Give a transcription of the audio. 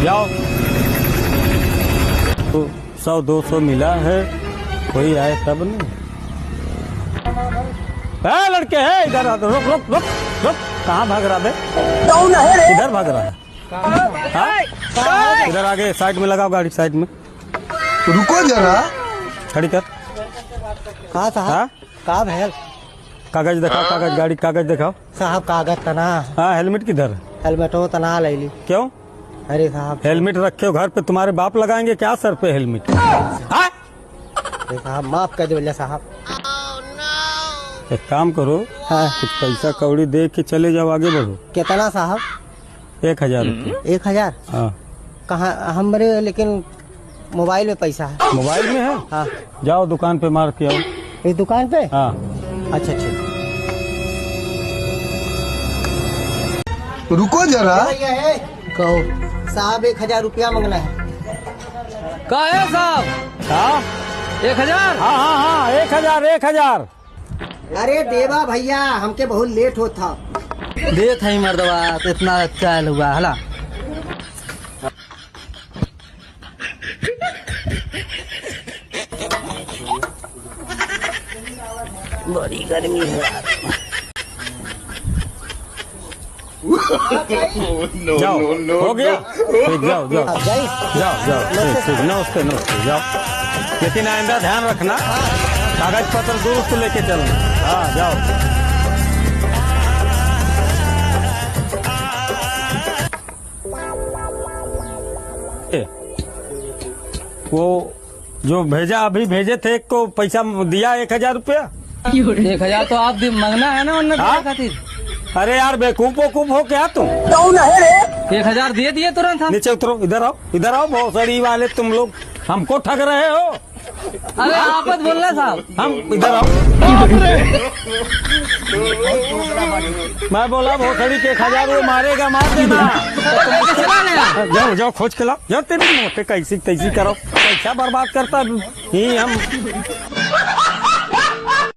जाओ। तो 100-200 मिला है, कोई आए तब नहीं। लड़के है इधर आ, रुक रुक रुक रुक। कहाँ भाग रहा है? इधर भाग रहा है। हाँ? इधर आगे साइड में लगाओ गाड़ी, साइड में। रुको जरा, खड़ी कर। कहाँ साहब? कहाँ भैल? कागज दिखाओ, कागज, गाड़ी कागज दिखाओ साहब। कागज तना। हाँ, हेलमेट किधर है? हेलमेट हो तना ले ली। क्यों? अरे साहब, हेलमेट रखे हो घर पे, तुम्हारे बाप लगाएंगे क्या सर पे हेलमेट? हाँ? अरे साहब माफ कर दो साहब। एक काम करो, हाँ। कुछ पैसा कौड़ी दे के चले जाओ, आगे बढ़ो। कितना साहब? 1000 रुपये। 1000? हाँ। कहाँ हमारे, लेकिन मोबाइल में पैसा है। मोबाइल में है? हाँ। जाओ दुकान पे मार के आओ। इस दुकान पे? हाँ। अच्छा ठीक। रुको जरा। कहो साहब, 1000 रुपया मांगना है। का है साहब? हाँ 1000? हाँ हाँ हाँ, 1000। अरे देवा भैया, हमके बहुत लेट होता। देत है मर्दवा, इतना चाल हुआ हला। बड़ी गर्मी है। जाओ, हो गया? ठीक, जाओ जाओ जाओ। ठीक, नमस्ते नमस्ते, जाओ। लेकिन आइंदा ध्यान रखना, कागज पत्र दुरुस्त लेके चलना। हाँ जाओ। वो जो भेजा, अभी भेजे थे, एक को पैसा दिया 1000 रुपया। 1000 तो आप मांगना है ना उन्हें हाँ? खातिर। अरे यार बेवकूफ वकूफ हो क्या तुम? 1000 दे दिए तुरंत हम। नीचे उतरो, इधर आओ। भोसड़ी वाले तुम लोग हमको ठग रहे हो। अरे आपत बोलना साहब। हम इधर आओ। मैं बोला भोसड़ी के 1000 वो मारेगा, मार देना। जाओ जाओ, खोज के लाओ। जाओ, तेरी मोटे कैसी तैसी करो, पैसा बर्बाद करता ही हम।